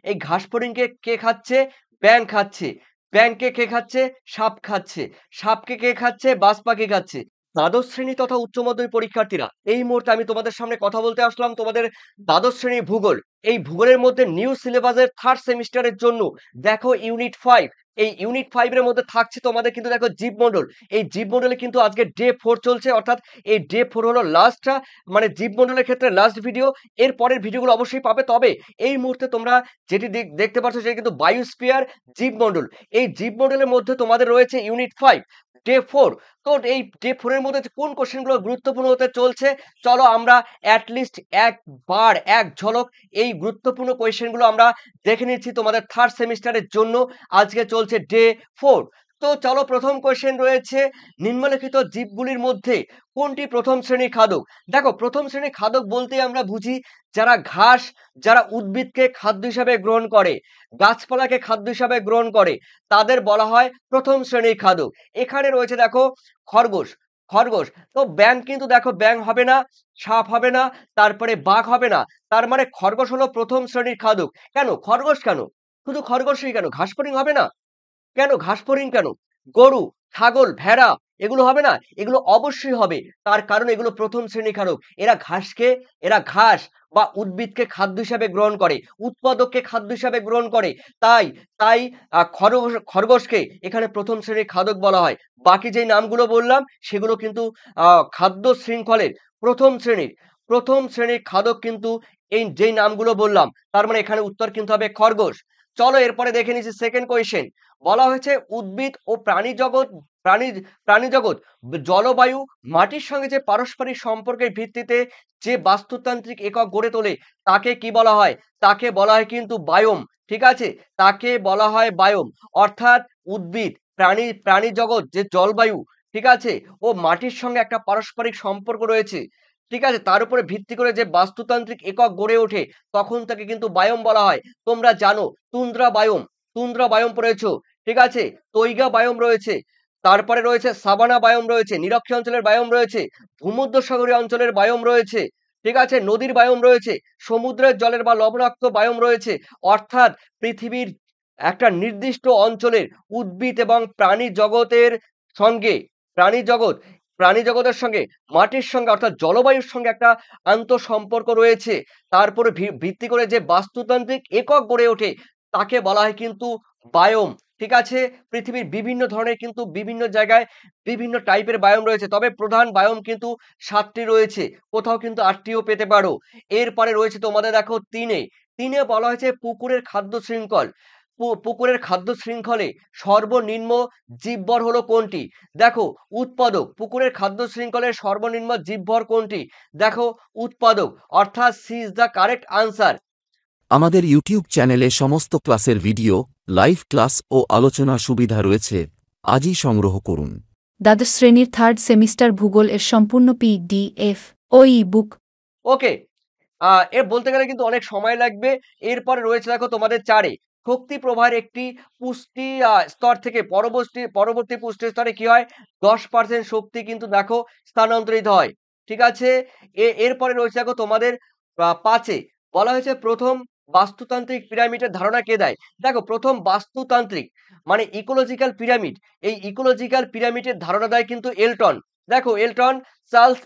এই ঘাস ফড়িংকে কে খাচ্ছে? ব্যাঙ খাচ্ছে। ব্যাঙকে কে খাচ্ছে? সাপ খাচ্ছে। সাপকে কে খাচ্ছে? বাজ পাখি খাচ্ছে। দ্বাদশ শ্রেণী তথা উচ্চ মাধ্যমিক পরীক্ষার্থীরা, এই মুহূর্তে আমি তোমাদের সামনে কথা বলতে আসলাম তোমাদের দ্বাদশ শ্রেণীর ভূগোল। এই ভূগোলের মধ্যে নিউ সিলেবাসের 3rd সেমিস্টারের জন্য দেখো ইউনিট 5, এই ইউনিট 5 এর মধ্যে থাকছে তোমাদের কিন্তু দেখো জীবমণ্ডল। এই জীবমণ্ডলে কিন্তু আজকে ডে 4 চলছে, অর্থাৎ এই ডে 4 হলো লাস্ট, মানে জীবমণ্ডলের ক্ষেত্রে লাস্ট ভিডিও। এর পরের ভিডিওগুলো অবশ্যই পাবে। তবে এই মুহূর্তে তোমরা যেটি দেখতে পাচ্ছ সেটা কিন্তু বায়োস্ফিয়ার জীবমণ্ডল। এই জীবমণ্ডলের মধ্যে তোমাদের রয়েছে ইউনিট 5 ডে 4। তো এই ডে 4 এর মধ্যে কোন কোশ্চেনগুলো গুরুত্বপূর্ণ হতে চলছে, চলো আমরা অ্যাটলিস্ট একবার এক ঝলক এই গুরুত্বপূর্ণ কোয়েশ্চেনগুলো আমরা দেখে নিচ্ছি তোমাদের 3rd সেমিস্টারের জন্য। আজকে চলছে ডে 4। তো চলো, প্রথম কোয়েশ্চেন রয়েছে, নিম্নলিখিত জীবগুলির মধ্যে কোনটি প্রথম শ্রেণীর খাদক? দেখো, প্রথম শ্রেণীর খাদক বলতে আমরা বুঝি যারা ঘাস, যারা উদ্ভিদকে খাদ্য হিসাবে গ্রহণ করে, গাছপালাকে খাদ্য হিসাবে গ্রহণ করে, তাদের বলা হয় প্রথম শ্রেণীর খাদক। এখানে রয়েছে দেখো খরগোশ। খরগোশ তো ব্যাঙ কিন্তু দেখো ব্যাঙ হবে না, সাপ হবে না, তারপরে বাঘ হবে না। তার মানে খরগোশ হলো প্রথম শ্রেণীর খাদক। কেন খরগোশ? কেন শুধু খরগোশই? কেন ঘাস ফড়িং হবে না? কেন ঘাস ফড়িং কেন? গরু, ছাগল, ভেড়া এগুলো হবে না? এগুলো অবশ্যই হবে। তার কারণ এগুলো প্রথম শ্রেণীর খাদক। এরা ঘাস বা উদ্ভিদকে খাদ্য হিসাবে গ্রহণ করে, উৎপাদককে খাদ্য হিসাবে গ্রহণ করে। তাই তাই খরগোশকে এখানে প্রথম শ্রেণীর খাদক বলা হয়। বাকি যেই নামগুলো বললাম সেগুলো কিন্তু খাদ্য শৃঙ্খলের প্রথম শ্রেণীর খাদক কিন্তু এই যেই নামগুলো বললাম, তার মানে এখানে উত্তর কিন্তু হবে খরগোশ। চলো এরপরে দেখে নিচ্ছি সেকেন্ড কোয়েশ্চেন। বলা হয়েছে উদ্ভিদ ও প্রাণী প্রাণীজগৎ জলবায়ু মাটির সঙ্গে যে পারস্পরিক সম্পর্কের ভিত্তিতে যে বাস্তুতান্ত্রিক একক গড়ে তোলে তাকে কি বলা হয়? তাকে বলা হয় কিন্তু বায়োম। ঠিক আছে, তাকে বলা হয় বায়োম। অর্থাৎ উদ্ভিদ, প্রাণী জগৎ যে জলবায়ু, ঠিক আছে, ও মাটির সঙ্গে একটা পারস্পরিক সম্পর্ক রয়েছে, ঠিক আছে, তার উপরে ভিত্তি করে যে বাস্তুতান্ত্রিক একক গড়ে ওঠে, তখন তাকে কিন্তু বায়োম বলা হয়। তোমরা জানো তুন্দ্রা বায়োম পড়েছো, ঠিক আছে, তৈগা বায়োম রয়েছে, তারপরে রয়েছে সাভানা বায়োম রয়েছে, নিরক্ষীয় অঞ্চলের বায়োম রয়েছে, ভূমধ্যসাগরীয় অঞ্চলের বায়োম রয়েছে, ঠিক আছে, নদীর বায়োম রয়েছে, সমুদ্রের জলের বা লবণাক্ত বায়োম রয়েছে। অর্থাৎ পৃথিবীর একটা নির্দিষ্ট অঞ্চলের উদ্ভিদ এবং সঙ্গে প্রাণী জগৎ প্রাণী জগতের সঙ্গে মাটির সঙ্গে অর্থাৎ জলবায়ুর সঙ্গে একটা আন্তঃসম্পর্ক রয়েছে। তারপরে ভিত্তি করে যে বাস্তুতান্ত্রিক একক গড়ে ওঠে তাকে বলা হয় কিন্তু বায়োম। ঠিক আছে, পৃথিবীর বিভিন্ন ধরনের কিন্তু বিভিন্ন জায়গায় বিভিন্ন টাইপের বায়োম রয়েছে, তবে প্রধান বায়োম কিন্তু 7টি রয়েছে, কোথাও কিন্তু 8টিও পেতে পারো। এরপরে রয়েছে তোমাদের দেখো তিনে বলা হয়েছে পুকুরের খাদ্য শৃঙ্খল। পুকুরের খাদ্য শৃঙ্খলে সর্বনিম্ন জীবভর হলো কোনটি? দেখো উৎপাদক। পুকুরের খাদ্য শৃঙ্খলের সর্বনিম্ন জীবভর কোনটি? দেখো উৎপাদক, অর্থাৎ C is the correct answer. আমাদের ইউটিউব চ্যানেলে সমস্ত ক্লাসের ভিডিও, লাইভ ক্লাস ও আলোচনা সুবিধা রয়েছে। আজই সংগ্রহ করুন। দ্বাদশ শ্রেণীর 3rd সেমিস্টার ভূগোল এর সম্পূর্ণ পিডিএফ ও ই-বুক। ওকে, এর বলতে গেলে কিন্তু অনেক সময় লাগবে। এরপরে রয়েছে দেখো তোমাদের 4 শক্তি প্রবাহের একটি পুষ্টি স্তর থেকে পরবর্তী পুষ্টি স্তরে কি হয়? 10% শক্তি কিন্তু দেখো স্থানান্তরিত হয়। ঠিক আছে, এরপরে রয়েছে দেখো তোমাদের 5 বলা হয়েছে প্রথম বাস্তুতান্ত্রিক পিরামিডের ধারণা কে দেয়? দেখো প্রথম বাস্তুতান্ত্রিক মানে ইকোলজিক্যাল পিরামিড, এই ইকোলজিক্যাল পিরামিডের ধারণা দেয় কিন্তু এলটন। দেখো চার্লস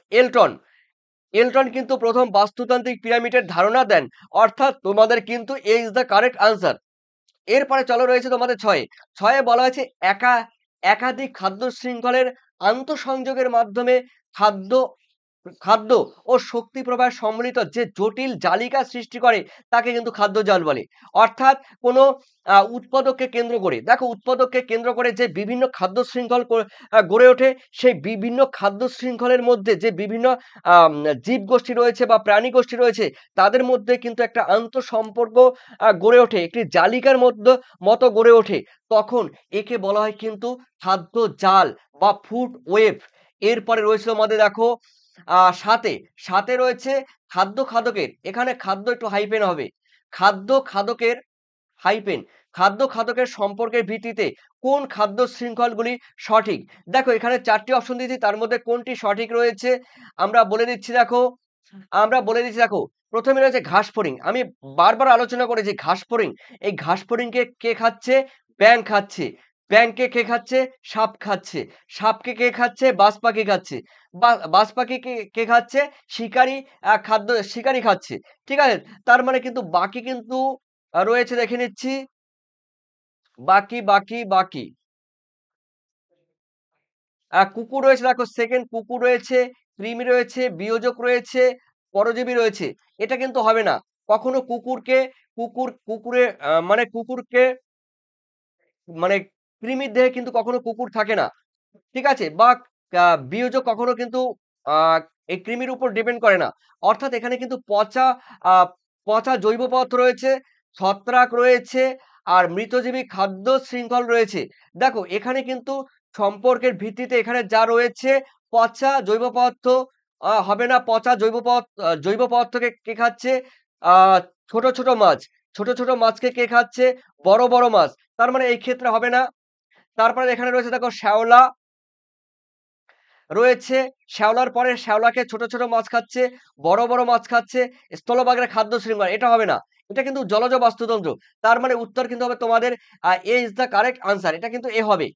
এলটন কিন্তু প্রথম বাস্তুতান্ত্রিক পিরামিডের ধারণা দেন। অর্থাৎ তোমাদের কিন্তু এ ইজ দ্য কারেক্ট আনসার। এরপরে চলো রয়েছে তোমাদের 6 বলা হয়েছে একাধিক খাদ্য শৃঙ্খলের আন্তঃসংযোগের মাধ্যমে খাদ্য খাদ্য ও শক্তি প্রবাহ সম্মিলিত যে জটিল জালিকা সৃষ্টি করে তাকে কিন্তু খাদ্য জাল বলে। অর্থাৎ কোনো উৎপাদককে কেন্দ্র করে যে বিভিন্ন খাদ্য শৃঙ্খল গড়ে ওঠে, সেই বিভিন্ন খাদ্য শৃঙ্খলের মধ্যে যে বিভিন্ন জীব গোষ্ঠী রয়েছে বা প্রাণী গোষ্ঠী রয়েছে তাদের মধ্যে কিন্তু একটা আন্তঃসম্পর্ক গড়ে ওঠে, একটি জালিকার মতো গড়ে ওঠে, তখন একে বলা হয় কিন্তু খাদ্য জাল বা ফুড ওয়েব। এরপরে রয়েছে আমাদের দেখো সাথে রয়েছে খাদ্য খাদকের, এখানে খাদ্য একটু হাইপেন হবে, খাদ্য খাদকের সম্পর্কের ভিত্তিতে কোন খাদ্য শৃঙ্খলগুলি সঠিক? দেখো এখানে 4টি অপশন দিয়েছি, তার মধ্যে কোনটি সঠিক রয়েছে আমরা বলে দিচ্ছি। দেখো আমরা বলে দিচ্ছি দেখো, প্রথমে রয়েছে ঘাস ফড়িং। আমি বারবার আলোচনা করেছি ঘাস ফড়িং। এই ঘাস ফড়িংকে কে খাচ্ছে? ব্যাঙ খাচ্ছে। ব্যাঙকে কে খাচ্ছে? সাপ খাচ্ছে। সাপকে কে খাচ্ছে? বাজ পাখি খাচ্ছে। বাজ পাখিকে কে খাচ্ছে? শিকারী শিকারী খাচ্ছে। ঠিক আছে? তার মানে কিন্তু বাকি কিন্তু রয়েছে, দেখে নিচ্ছি। বাকি। কুকুর রয়েছে দেখো, সেকেন্ড কুকুর রয়েছে, কৃমি রয়েছে, বিয়োজক রয়েছে, পরজীবী রয়েছে। এটা কিন্তু হবে না। কখনো কুকুরের মানে কুকুরকে মানে কৃমির দেহে কিন্তু কখনো কুকুর থাকে না। ঠিক আছে? বা বিয়োজক কখনো কিন্তু আ এই কৃমির উপর ডিপেন্ড করে না। অর্থাৎ এখানে কিন্তু আ পচা জৈব পদার্থ রয়েছে, ছত্রাক রয়েছে, আর মৃতজীবী খাদ্য শৃঙ্খল রয়েছে। দেখো এখানে কিন্তু সম্পর্কের ভিত্তিতে এখানে যা রয়েছে, পচা জৈব পদার্থ হবে না। পচা জৈব পদার্থকে কে খাচ্ছে? আ ছোট মাছ। ছোট মাছকে কে খাচ্ছে? বড় মাছ। তার মানে এই ক্ষেত্রে হবে না। তারপরে এখানে রয়েছে দেখো শ্যাওলা রয়েছে। শ্যাওলার পরে শ্যাওলাকে ছোট মাছ খাচ্ছে, বড় মাছ খাচ্ছে। স্থলভাগের খাদ্য শৃঙ্খল, এটা হবে না। এটা কিন্তু জলজ বাস্তুতন্ত্র। তার মানে উত্তর কিন্তু হবে তোমাদের A is the correct answer। এটা কিন্তু A হবে।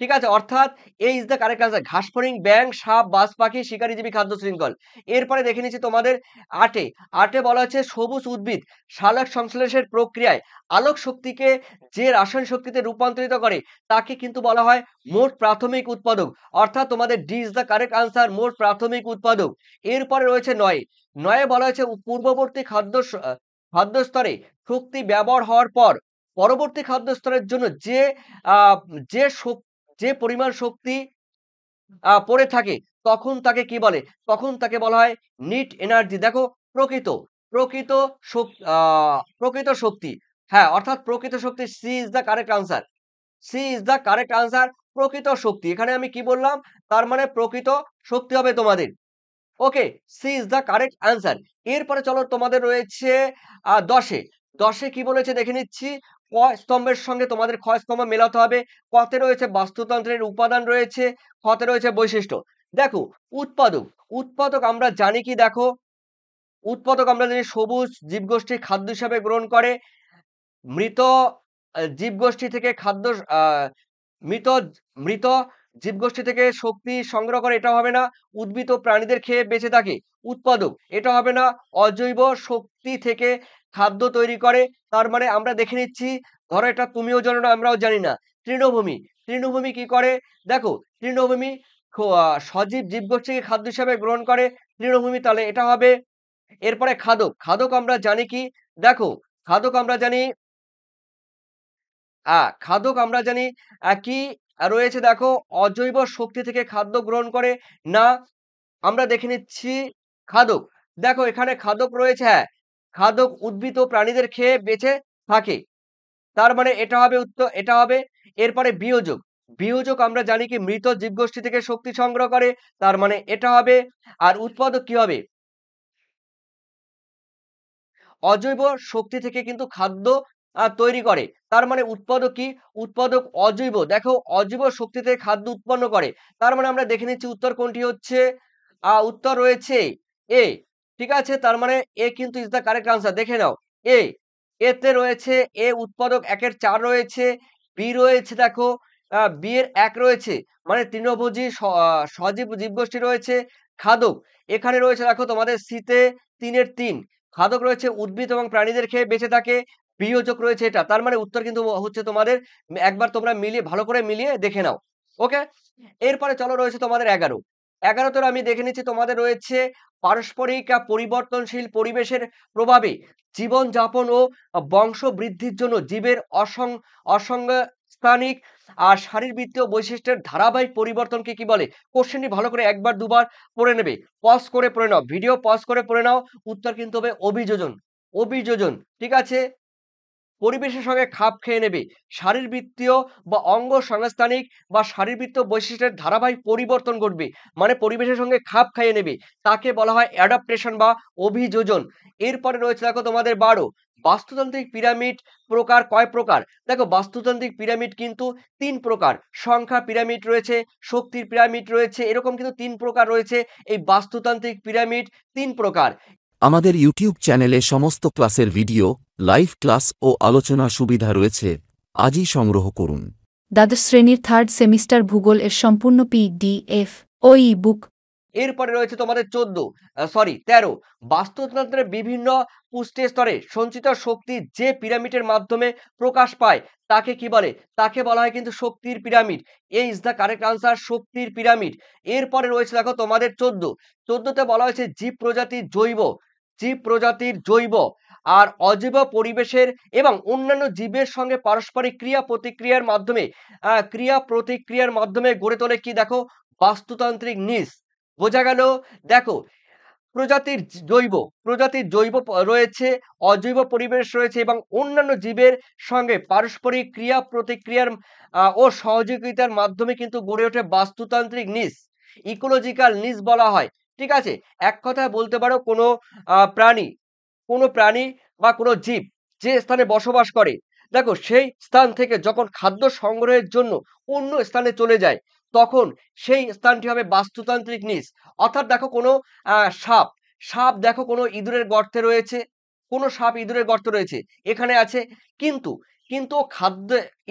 ঠিক আছে? অর্থাৎ A is the correct answer। ঘাসফড়িং, ব্যাঙ, সাপ, বাজ পাখি, শিকারীজীবী খাদ্য শৃঙ্খল। এরপরে দেখে নিচ্ছি তোমাদের ৮ এ। ৮ এ বলা হচ্ছে সবুজ উদ্ভিদ সালোক সংশ্লেষের প্রক্রিয়ায় আলোক শক্তিকে যে রাসায়নিক শক্তিতে রূপান্তরিত করে তাকে কিন্তু বলা হয় মোট প্রাথমিক উৎপাদক। অর্থাৎ তোমাদের D is the correct answer, মোট প্রাথমিক উৎপাদক। এরপরে রয়েছে ৯। ৯ এ বলা হয়েছে পূর্ববর্তী খাদ্য স্তরে শক্তি ব্যবহার হওয়ার পর পরবর্তী খাদ্য স্তরের জন্য যে আহ, যে শক- যে পরিমাণ শক্তি পড়ে থাকে তখন তাকে কি বলে? তখন তাকে বলা হয় নিট এনার্জি। দেখো প্রকৃত প্রকৃত প্রকৃত শক্তি। হ্যাঁ, অর্থাৎ প্রকৃত শক্তি C is the correct answer. C is the correct answer. প্রকৃত শক্তি, এখানে আমি কি বললাম? তার মানে প্রকৃত শক্তি হবে তোমাদের। Okay, C is the correct answer. এরপরে চলো তোমাদের রয়েছে ১০ এ। ১০ এ কি বলেছে দেখে নিচ্ছি। ক স্তম্ভের সঙ্গে তোমাদের খ স্তম্ভ মেলাতে হবে। কতে রয়েছে বাস্তুতন্ত্রের উপাদান রয়েছে, খতে রয়েছে বৈশিষ্ট্য। দেখো উৎপাদক, উৎপাদক আমরা জানি কি? দেখো উৎপাদক আমরা জানি সবুজ জীবগোষ্ঠী খাদ্য হিসাবে গ্রহণ করে। মৃত জীবগোষ্ঠী থেকে খাদ্য আহ মৃত মৃত জীবগোষ্ঠী থেকে শক্তি সংগ্রহ করে, এটা হবে না। উদ্ভিদ ও প্রাণীদের খেয়ে বেঁচে থাকে, উৎপাদক, এটা হবে না। অজৈব শক্তি থেকে খাদ্য তৈরি করে, তার মানে আমরা দেখে নিচ্ছি। ধরো এটা তুমিও জানো না, আমরাও জানি না। তৃণভূমি, তৃণভূমি কি করে? দেখো তৃণভূমি সজীব জীবগোষ্ঠীকে খাদ্য হিসাবে গ্রহণ করে, তৃণভূমি, তাহলে এটা হবে। এরপরে খাদক, খাদক আমরা জানি কি? দেখো খাদক আমরা জানি খাদক আমরা জানি কি রয়েছে? দেখো অজৈব শক্তি থেকে খাদ্য গ্রহণ করে না। আমরা দেখে নিচ্ছি খাদক। দেখো এখানে খাদক রয়েছে, হ্যাঁ, খাদক উদ্ভিদ ও প্রাণীদের খেয়ে বেঁচে থাকে। তার মানে এটা হবে উত্তর, এটা হবে। এরপরে বিয়োজক, বিয়োজক আমরা জানি কি মৃত জীবগোষ্ঠী থেকে শক্তি সংগ্রহ করে, তার মানে এটা হবে। আর উৎপাদক কি হবে? অজৈব শক্তি থেকে কিন্তু খাদ্য তৈরি করে। তার মানে উৎপাদক কি? উৎপাদক অজৈব। দেখো অজৈব শক্তি থেকে খাদ্য উৎপন্ন করে। তার মানে আমরা দেখে নিচ্ছি উত্তর কোনটি হচ্ছে। উত্তর রয়েছে এ। ঠিক আছে? তার মানে এ কিন্তু ইজ দ্য কারেক্ট আনসার। দেখে নাও এ। এতে রয়েছে এ উৎপাদক ১ এর ৪ রয়েছে। বি রয়েছে দেখো বি এর ১ রয়েছে। মানে তৃণভোজী সজীব জীবগোষ্ঠী রয়েছে। খাদক এখানে রয়েছে দেখো তোমাদের সিতে ৩ এর ৩। খাদক রয়েছে উদ্ভিদ এবং প্রাণীদের খেয়ে বেঁচে থাকে। বিয়োজক রয়েছে এটা। তার মানে উত্তর কিন্তু হচ্ছে তোমাদের, একবার তোমরা মিলিয়ে ভালো করে মিলিয়ে দেখে নাও। ওকে? এরপরে চলো রয়েছে তোমাদের ১১। ১১ তে আমি দেখে নিচ্ছি তোমাদের রয়েছে পারস্পরিক পরিবর্তনশীল পরিবেশের প্রভাবে জীবনযাপন ও বংশ বৃদ্ধির জন্য জীবের অসাংস্থানিক আর শারীরবৃত্তীয় বৈশিষ্ট্যের ধারাবাহিক পরিবর্তনকে কি বলে? কোশ্চেনটি ভালো করে একবার দুবার পড়ে নেবে। পজ করে পড়ে নাও। ভিডিও পজ করে পড়ে নাও। উত্তর কিন্তু হবে অভিযোজন। অভিযোজন। ঠিক আছে? পরিবেশের সঙ্গে খাপ খেয়ে নেবে, শারীরবৃত্তীয় বা অঙ্গ সংস্থানিক বা শারীরবৃত্তীয় বৈশিষ্ট্যের ধারাবাহিক পরিবর্তন ঘটবে, মানে পরিবেশের সঙ্গে খাপ খাইয়ে নেবে, তাকে বলা হয় অ্যাডাপ্টেশন বা অভিযোজন। এরপরে রয়েছে দেখো তোমাদের 12, বাস্তুতান্ত্রিক পিরামিড প্রকার কয় প্রকার? দেখো বাস্তুতান্ত্রিক পিরামিড কিন্তু 3 প্রকার, সংখ্যা পিরামিড রয়েছে, শক্তির পিরামিড রয়েছে, এরকম কিন্তু 3 প্রকার রয়েছে। এই বাস্তুতান্ত্রিক পিরামিড 3 প্রকার। আমাদের ইউটিউব চ্যানেলে সমস্ত ক্লাসের ভিডিও, লাইভ ক্লাস ও আলোচনা সুবিধা রয়েছে। আজই সংগ্রহ করুন। দ্বাদশ শ্রেণীর থার্ড সেমিস্টার ভূগোল এর সম্পূর্ণ PDF ও ই-বুক। এরপরে রয়েছে তোমাদের 13, বাস্তুতন্ত্রের বিভিন্ন পুষ্টি স্তরে সঞ্চিত শক্তি যে পিরামিডের মাধ্যমে প্রকাশ পায় তাকে কি বলে? তাকে বলা হয় কিন্তু শক্তির পিরামিড। এই ইজ দ্য কারেক্ট আনসার, শক্তির পিরামিড। এরপরে রয়েছে দেখো তোমাদের 14তে বলা হয়েছে জীব প্রজাতির জৈব আর অজৈব পরিবেশের এবং অন্যান্য জীবের সঙ্গে পারস্পরিক ক্রিয়া প্রতিক্রিয়ার মাধ্যমে গড়ে তোলে কি? দেখো বাস্তুতান্ত্রিক নিচ। বোঝা গেল? দেখো প্রজাতির জৈব রয়েছে, অজৈব পরিবেশ রয়েছে এবং অন্যান্য জীবের সঙ্গে পারস্পরিক ক্রিয়া প্রতিক্রিয়ার ও সহযোগিতার মাধ্যমে কিন্তু গড়ে ওঠে বাস্তুতান্ত্রিক নিচ, ইকোলজিক্যাল নিচ বলা হয়। ঠিক আছে, এক কথায় বলতে পারো কোনো প্রাণী বা কোনো জীব যে স্থানে বসবাস করে, দেখো সেই স্থান থেকে যখন খাদ্য সংগ্রহের জন্য অন্য স্থানে চলে যায় তখন সেই স্থানটি হবে বাস্তুতান্ত্রিক নিচ। অর্থাৎ দেখো কোনো সাপ দেখো কোনো ইঁদুরের গর্তে রয়েছে, কোনো সাপ ইঁদুরের গর্তে রয়েছে, এখানে আছে, কিন্তু কিন্তু ও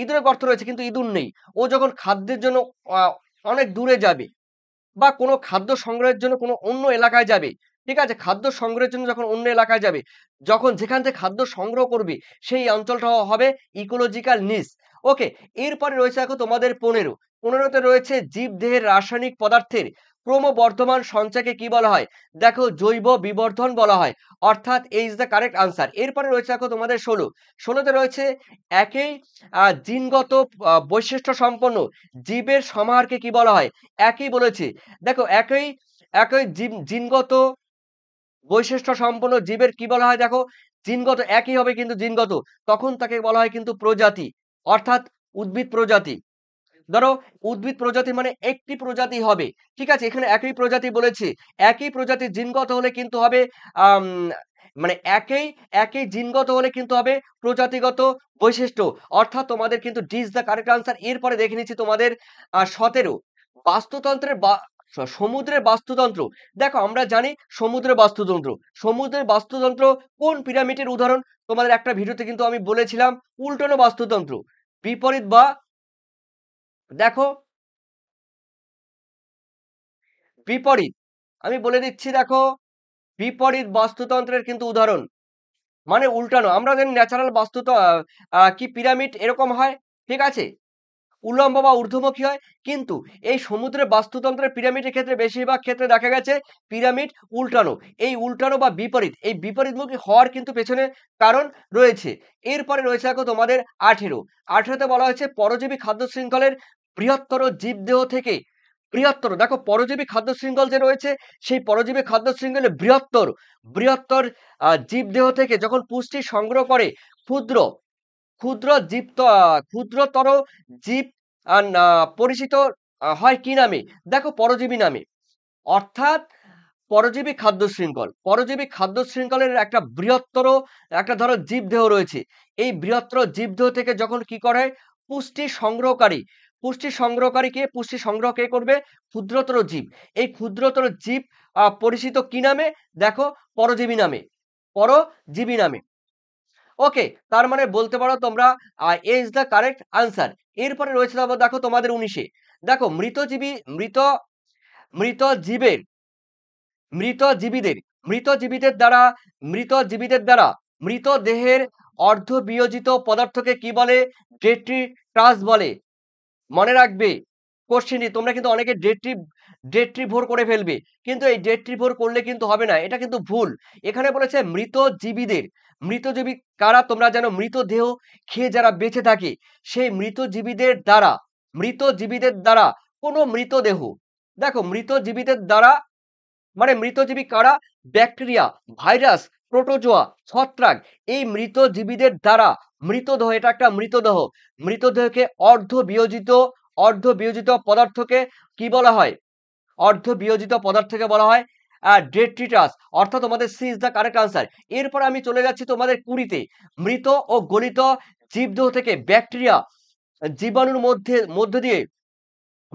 ইঁদুরের গর্ত রয়েছে কিন্তু ইঁদুর নেই। ও যখন খাদ্যের জন্য অনেক দূরে যাবে বা কোনো খাদ্য সংগ্রহের জন্য কোনো অন্য এলাকায় যাবে, ঠিক আছে, খাদ্য সংগ্রহের জন্য যখন অন্য এলাকায় যাবে, যখন যেখান থেকে খাদ্য সংগ্রহ করবে সেই অঞ্চলটা হবে ইকোলজিক্যাল নিচ। ওকে, এরপরে রয়েছে দেখো তোমাদের 15তে রয়েছে জীবদেহের রাসায়নিক পদার্থের ক্রমবর্ধমান সঞ্চয়কে কি বলা হয়? দেখো জৈব বিবর্ধন বলা হয়, অর্থাৎ এই ইজ দ্য কারেক্ট আনসার। এরপরে রয়েছে দেখো তোমাদের 16তে রয়েছে একই জিনগত বৈশিষ্ট্য সম্পন্ন জীবের সমাহারকে কি বলা হয়? একই বলেছে, দেখো একই জিনগত বৈশিষ্ট্য সম্পন্ন জীবের কি বলা হয়? দেখো জিনগত একই হবে কিন্তু জিনগত, তখন তাকে বলা হয় কিন্তু প্রজাতি, অর্থাৎ উদ্ভিদ প্রজাতি। ধরো উদ্ভিদ প্রজাতি মানে একটি প্রজাতি হবে, ঠিক আছে, এখানে একই প্রজাতি বলেছে, একই প্রজাতি জিনগত হলে কিন্তু হবে মানে একই জিনগত হলে কিন্তু হবে প্রজাতিগত বৈশিষ্ট্য, অর্থাৎ তোমাদের কিন্তু ডিস দ্য কারেক্ট আনসার। এরপরে দেখে নিচ্ছি তোমাদের 17, বাস্তুতন্ত্রের সমুদ্রের বাস্তুতন্ত্র। দেখো আমরা জানি সমুদ্রের বাস্তুতন্ত্র কোন পিরামিডের উদাহরণ? তোমাদের একটা ভিডিওতে কিন্তু আমি বলেছিলাম উল্টানো বাস্তুতন্ত্র, বিপরীত বা দেখো বিপরীত, আমি বলে দিচ্ছি, দেখো বিপরীত বাস্তুতন্ত্রের কিন্তু উদাহরণ মানে উল্টানো। আমরা জানি ন্যাচারাল কি পিরামিড এরকম হয়, ঠিক আছে, উল্লম্ব বা ঊর্ধ্বমুখী হয়, কিন্তু এই সমুদ্রের বাস্তুতন্ত্রের পিরামিডের ক্ষেত্রে বেশিরভাগ ক্ষেত্রে দেখা গেছে পিরামিড উল্টানো। এই উল্টানো বা বিপরীত, এই বিপরীতমুখী হওয়ার কিন্তু পেছনে কারণ রয়েছে। এরপরে রয়েছে দেখো তোমাদের 18তে বলা হয়েছে পরজীবী খাদ্য শৃঙ্খলের বৃহত্তর জীবদেহ থেকে দেখো পরজীবী খাদ্য শৃঙ্খল যে রয়েছে সেই পরজীবী খাদ্য শৃঙ্খলে বৃহত্তর জীবদেহ থেকে যখন পুষ্টি সংগ্রহ করে ক্ষুদ্র ক্ষুদ্রতর জীব পরিচিত হয় কি নামে? দেখো পরজীবী নামে। অর্থাৎ পরজীবী খাদ্য শৃঙ্খলের একটা ধরো জীবদেহ রয়েছে, এই বৃহত্তর জীবদেহ থেকে যখন কি করে পুষ্টি সংগ্রহ কে করবে? ক্ষুদ্রতর জীব। এই ক্ষুদ্রতর জীব পরিচিত কি নামে? দেখো পরজীবী নামে। ওকে, তার মানে বলতে পারো তোমরা এ ইজ দ্য কারেক্ট আনসার। এরপরে রয়েছে দেখো তোমাদের 19, দেখো মৃত জীবের মৃত জীবীদের দ্বারা মৃতদেহের অর্ধবিয়োজিত পদার্থকে কি বলে? ডেট্রিটাস বলে। মনে রাখবে কোশ্চেনটি, তোমরা কিন্তু অনেকে ডেট্রিভোর করে ফেলবে, কিন্তু এই ডেট্রিভোর করলে কিন্তু হবে না, এটা কিন্তু ভুল। এখানে বলেছে মৃতজীবী কারা? তোমরা জানো মৃতদেহ খেয়ে যারা বেঁচে থাকে সেই মৃতজীবীদের দ্বারা কোনো মৃতদেহ, দেখো মৃতজীবীদের দ্বারা মানে মৃতজীবী কারা? ব্যাকটেরিয়া, ভাইরাস, প্রোটোজোয়া, ছত্রাক, এই মৃতজীবীদের দ্বারা মৃতদেহ, এটা একটা মৃতদেহ। মৃতদেহকে অর্ধ বিয়োজিত পদার্থকে কি বলা হয়? অর্ধবিয়োজিত পদার্থকে বলা হয় ডেট্রিটাস, অর্থাৎ তোমাদের C is the correct answer. এরপর আমি চলে যাচ্ছি তোমাদের 20-তে। মৃত ও গলিত জীবদেহ থেকে ব্যাকটেরিয়া জীবাণুর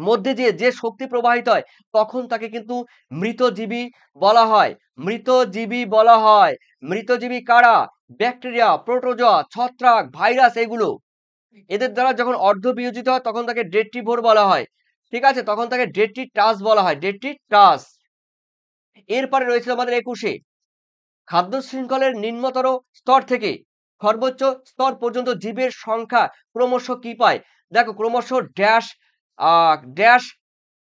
মধ্যে দিয়ে যে শক্তি প্রবাহিত হয় তখন তাকে কিন্তু মৃতজীবী বলা হয়। মৃতজীবী বলা হয়। মৃতজীবী কারা? ব্যাকটেরিয়া, প্রোটোজোয়া, ছত্রাক, ভাইরাস, এগুলো। এদের দ্বারা যখন অর্ধবিয়োজিত হয় তখন তাকে ডেট্রিভোর বলা হয়। ঠিক আছে, তখন তাকে ডেট্রিটাস বলা হয়, ডেট্রিটাস। এরপরে রয়েছে আমাদের 21-এ, খাদ্য শৃঙ্খলের নিম্নতর স্তর থেকে সর্বোচ্চ স্তর পর্যন্ত জীবের সংখ্যা ক্রমশ কি পায়? দেখো, ক্রমশ ড্যাশ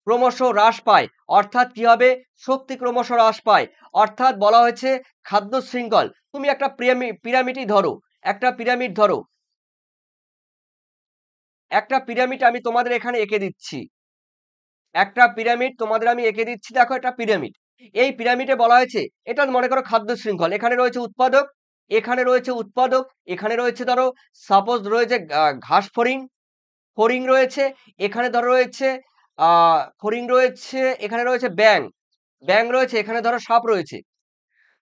ক্রমশ হ্রাস পায়, অর্থাৎ কি হবে? শক্তি ক্রমশ হ্রাস পায়। অর্থাৎ বলা হয়েছে খাদ্য শৃঙ্খল, তুমি একটা পিরামিডই ধরো, একটা পিরামিড ধরো, একটা পিরামিড আমি তোমাদের এখানে এঁকে দিচ্ছি, একটা পিরামিড তোমাদের আমি এঁকে দিচ্ছি। দেখো, এটা পিরামিড। এই পিরামিডে বলা হয়েছে, এটা মনে করো খাদ্য শৃঙ্খল। এখানে রয়েছে উৎপাদক, এখানে রয়েছে উৎপাদক, এখানে রয়েছে ধরো সাপোজ রয়েছে ঘাস ফড়িং, ফড়িং রয়েছে, এখানে ধরো রয়েছে ফড়িং রয়েছে, এখানে রয়েছে ব্যাং, ব্যাং রয়েছে, এখানে ধরো সাপ রয়েছে।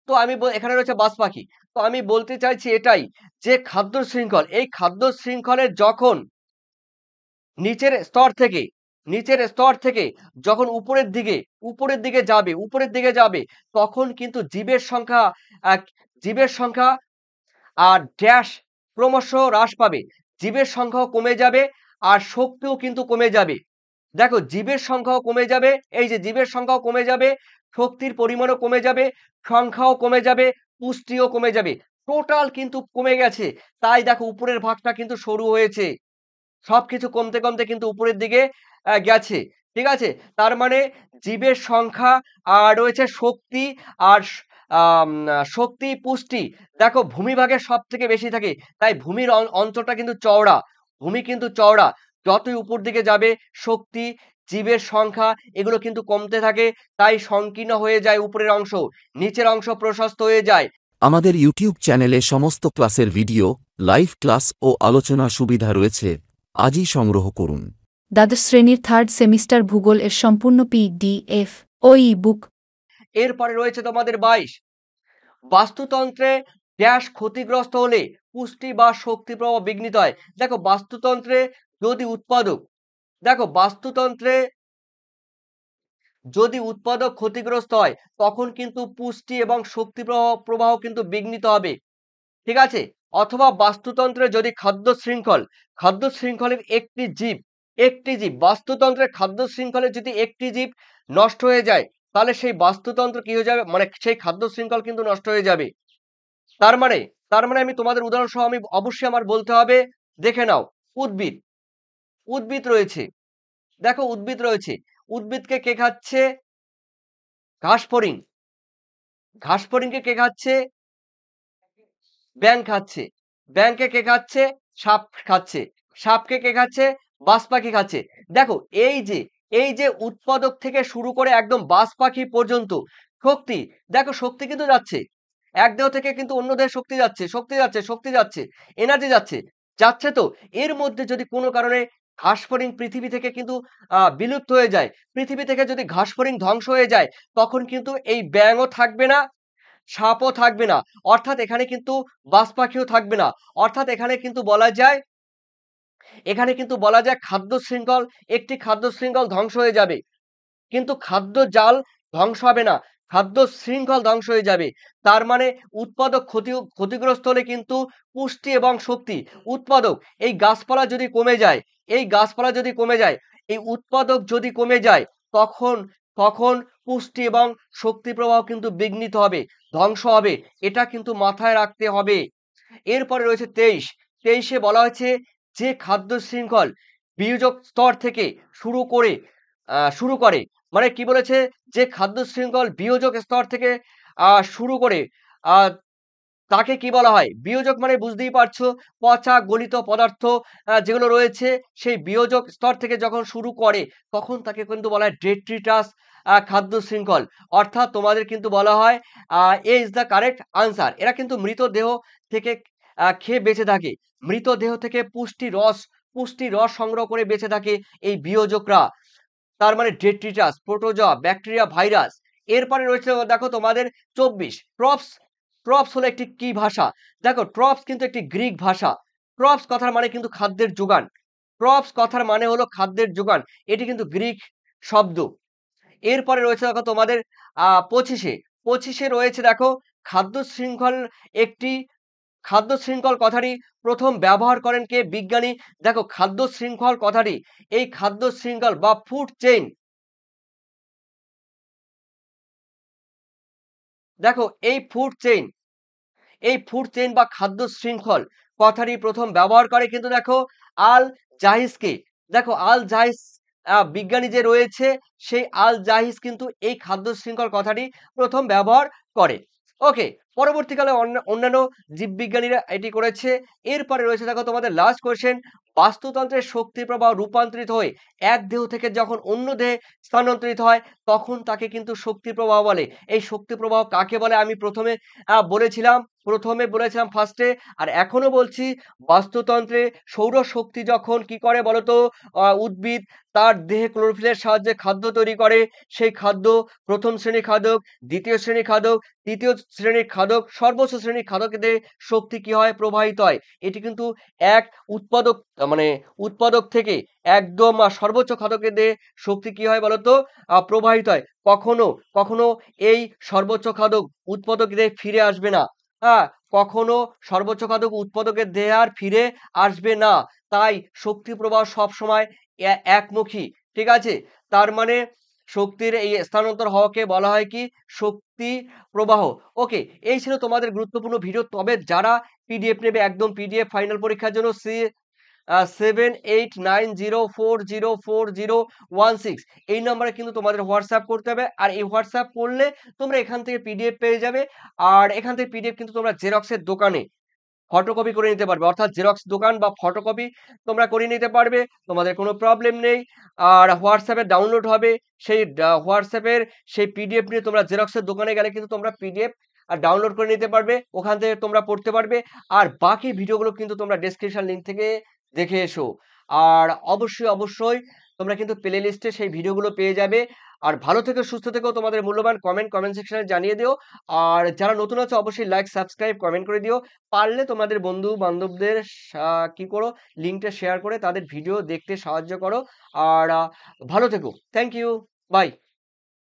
তো এখানে রয়েছে বাজ পাখি। তো আমি বলতে চাইছি এটাই, যে খাদ্য শৃঙ্খল, এই খাদ্য শৃঙ্খলের যখন নিচের স্তর থেকে যখন উপরের দিকে যাবে তখন কিন্তু জীবের সংখ্যা আর ড্যাশ ক্রমশ হ্রাস পাবে, জীবের সংখ্যাও কমে যাবে, আর শক্তিও কিন্তু কমে যাবে। দেখো, জীবের সংখ্যাও কমে যাবে, এই যে জীবের সংখ্যাও কমে যাবে, শক্তির পরিমাণও কমে যাবে, সংখ্যাও কমে যাবে, পুষ্টিও কমে যাবে, টোটাল কিন্তু কমে গেছে। তাই দেখো, উপরের ভাগটা কিন্তু সরু হয়েছে, সবকিছু কমতে কমতে কিন্তু উপরের দিকে গেছে। ঠিক আছে, তার মানে জীবের সংখ্যা আর রয়েছে শক্তি, আর শক্তি, পুষ্টি, দেখো ভূমিভাগে সব থেকে বেশি থাকে। তাই ভূমির অঞ্চলটা কিন্তু চওড়া, ভূমি কিন্তু চওড়া। যতই উপর দিকে যাবে শক্তি, জীবের সংখ্যা এগুলো কিন্তু কমতে থাকে, তাই সংকীর্ণ হয়ে যায় উপরের অংশ, নিচের অংশ প্রশস্ত হয়ে যায়। আমাদের ইউটিউব চ্যানেলে সমস্ত ক্লাসের ভিডিও, লাইভ ক্লাস ও আলোচনা সুবিধা রয়েছে। আজই সংগ্রহ করুন। দ্বাদশ শ্রেণীর থার্ড সেমিস্টার ভূগোল এর সম্পূর্ণ PDF ও ই-বুক। এরপরে রয়েছে তোমাদের 22, বাস্তুতন্ত্রে ড্যাশ ক্ষতিগ্রস্ত হলে পুষ্টি বা শক্তি প্রবাহ বিঘ্নিত হয়। দেখো, বাস্তুতন্ত্রে যদি উৎপাদক ক্ষতিগ্রস্ত হয় তখন কিন্তু পুষ্টি এবং শক্তি প্রবাহ কিন্তু বিঘ্নিত হবে। ঠিক আছে, অথবা বাস্তুতন্ত্রে যদি খাদ্য শৃঙ্খলের একটি জীব বাস্তুতন্ত্রের খাদ্য শৃঙ্খলের যদি একটি জীব নষ্ট হয়ে যায় তাহলে সেই বাস্তুতন্ত্র কি হয়ে যাবে, মানে সেই খাদ্য শৃঙ্খল কিন্তু নষ্ট হয়ে যাবে। তার মানে আমি তোমাদের উদাহরণ সহ আমি অবশ্যই আমার বলতে হবে। দেখে নাও, উদ্ভিদ উদ্ভিদ রয়েছে, দেখো উদ্ভিদ রয়েছে, উদ্ভিদকে কে খাচ্ছে? ঘাস ফড়িং, ঘাস ফড়িংকে কে খাচ্ছে? ব্যাঙ খাচ্ছে, ব্যাঙকে কে খাচ্ছে? সাপ খাচ্ছে, সাপকে কে খাচ্ছে? বাজ পাখি খাচ্ছে। দেখো, এই যে উৎপাদক থেকে শুরু করে একদম বাজ পাখি পর্যন্ত শক্তি, দেখো শক্তি কিন্তু যাচ্ছে, এক দেহ থেকে কিন্তু অন্য দেহে শক্তি যাচ্ছে, এনার্জি যাচ্ছে। তো এর মধ্যে যদি কোনো কারণে ঘাস ফড়িং পৃথিবী থেকে কিন্তু বিলুপ্ত হয়ে যায়, পৃথিবী থেকে যদি ঘাস ফড়িং ধ্বংস হয়ে যায় তখন কিন্তু এই ব্যাঙও থাকবে না, সাপও থাকবে না, অর্থাৎ এখানে কিন্তু বাজ পাখিও থাকবে না। অর্থাৎ এখানে কিন্তু বলা যায় একটি খাদ্য শৃঙ্খল ধ্বংস হয়ে যাবে, কিন্তু খাদ্য জাল ধ্বংস হবে না, খাদ্য শৃঙ্খল ধ্বংস হয়ে যাবে। তার মানে উৎপাদক ক্ষতিগ্রস্ত হলে কিন্তু পুষ্টি এবং শক্তি, উৎপাদক, এই গাছপালা যদি কমে যায়, এই উৎপাদক যদি কমে যায় তখন তখন পুষ্টি এবং শক্তি প্রবাহ কিন্তু বিঘ্নিত হবে, ধ্বংস হবে। এটা কিন্তু মাথায় রাখতে হবে। এরপরে রয়েছে 23-এ বলা হয়েছে যে খাদ্য শৃঙ্খল বিয়োজক স্তর থেকে শুরু করে, মানে কি বলেছে, যে খাদ্য শৃঙ্খল বিয়োজক স্তর থেকে শুরু করে তাকে কি বলা হয়? বিয়োজক মানে বুঝতেই পারছো, পচা গলিত পদার্থ যেগুলো রয়েছে সেই বিয়োজক স্তর থেকে যখন শুরু করে তখন তাকে কিন্তু বলা হয় ডেট্রিটাস খাদ্য শৃঙ্খল। অর্থাৎ তোমাদের কিন্তু বলা হয় এ ইজ দ্য কারেক্ট আনসার। এরা কিন্তু মৃতদেহ থেকে খেয়ে বেঁচে থাকে। মৃতদেহ থেকে পুষ্টি রস সংগ্রহ করে বেঁচে থাকে এই বিয়োজকরা। তার মানে ডেট্রিটাস, প্রোটোজোয়া, ব্যাকটেরিয়া, ভাইরাস। এরপরে রয়েছে দেখো তোমাদের 24 ট্রপস। ট্রপস হলো একটি কি ভাষা? দেখো ট্রপস কিন্তু একটি গ্রিক ভাষা। ট্রপস কথার মানে কিন্তু খাদ্যের যোগান। ট্রপস কথার মানে হলো খাদ্যের যোগান। এটি কিন্তু গ্রিক শব্দ। এরপরে রয়েছে দেখো তোমাদের 25 25 রয়েছে দেখো খাদ্য শৃঙ্খল। একটি খাদ্য শৃঙ্খল কথাটি প্রথম ব্যবহার করেন কে? বিজ্ঞানী। দেখো খাদ্য শৃঙ্খল কথাটি, এই খাদ্য শৃঙ্খল বা ফুড চেইন, দেখো এই ফুড চেইন বা খাদ্য শৃঙ্খল কথাটি প্রথম ব্যবহার করে কিন্তু দেখো আল জাহিসকে। দেখো আল জাহিস বিজ্ঞানী যে রয়েছে, সেই আল জাহিস কিন্তু এই খাদ্য শৃঙ্খল কথাটি প্রথম ব্যবহার করে। ওকে, পরবর্তীকালে অন্যান্য জীববিজ্ঞানীরা এটি করেছে। এরপরে রয়েছে দেখো তোমাদের লাস্ট কোয়েশ্চেন, বাস্তুতন্ত্রের শক্তি প্রবাহ রূপান্তরিত হয়ে এক দেহ থেকে যখন অন্য দেহে স্থানান্তরিত হয় তখন তাকে কিন্তু শক্তি প্রবাহ বলে। এই শক্তি প্রবাহ কাকে বলে আমি প্রথমে বলেছিলাম ফার্স্টে, আর এখনো বলছি। বাস্তুতন্ত্রে সৌরশক্তি যখন কি করে বলতো, উদ্ভিদ তার দেহে ক্লোরোফিলের সাহায্যে খাদ্য তৈরি করে। সেই খাদ্য প্রথম শ্রেণীর খাদক, দ্বিতীয় শ্রেণীর খাদক, তৃতীয় শ্রেণীর খাদক, সর্বোচ্চ শ্রেণীর খাদকের শক্তি কি হয়? প্রবাহিত হয়। এটি কিন্তু এক উৎপাদক মানে উৎপাদক থেকে একদম সর্বোচ্চ খাদকের দেহে শক্তি কি হয় বলতো? প্রবাহিত হয়। কখনো এই সর্বোচ্চ খাদক উৎপাদকের দেহে ফিরে আসবে না। হ্যাঁ, কখনো সর্বোচ্চ খাদক উৎপাদকের দেহে আর ফিরে আসবে না। তাই শক্তি প্রবাহ সবসময় একমুখী। ঠিক আছে? তার মানে শক্তির এই স্থানান্তর হওয়াকে বলা হয় কি? শক্তি প্রবাহ। ওকে, এই ছিল তোমাদের গুরুত্বপূর্ণ ভিডিও। তবে যারা পিডিএফ নেবে, একদম পিডিএফ ফাইনাল পরীক্ষার জন্য 7890404016 এই নাম্বারে কিন্তু তোমাদের হোয়াটসঅ্যাপ করতে হবে। আর এই হোয়াটসঅ্যাপ করলে তোমরা এখান থেকে পিডিএফ পেয়ে যাবে। আর এখান থেকে পিডিএফ কিন্তু তোমরা জেরক্সের দোকানে ফটোকপি করে নিতে পারবে, অর্থাৎ জেরক্স দোকান বা ফটোকপি তোমরা করে নিতে পারবে, তোমাদের কোনো প্রবলেম নেই। আর হোয়াটসঅ্যাপে ডাউনলোড হবে, সেই হোয়াটসঅ্যাপের সেই পিডিএফ নিয়ে তোমরা জেরক্সের দোকানে গেলে কিন্তু তোমরা পিডিএফ ডাউনলোড করে নিতে পারবে, ওখান থেকে তোমরা পড়তে পারবে। আর বাকি ভিডিওগুলো কিন্তু তোমরা ডেসক্রিপশন লিঙ্ক থেকে দেখে এসো। আর অবশ্যই তোমরা কিন্তু প্লে লিস্টে সেই ভিডিওগুলো পেয়ে যাবে। আর ভালো থেকো, সুস্থ থেকো, তোমাদের মূল্যবান কমেন্ট সেকশনে জানিয়ে দিও। আর যারা নতুন আছে অবশ্যই লাইক, সাবস্ক্রাইব, কমেন্ট করে দিও। পারলে তোমাদের বন্ধু বান্ধবদের কি করো, লিঙ্কটা শেয়ার করে তাদের ভিডিও দেখতে সাহায্য করো। আর ভালো থেকো। Thank you. বাই।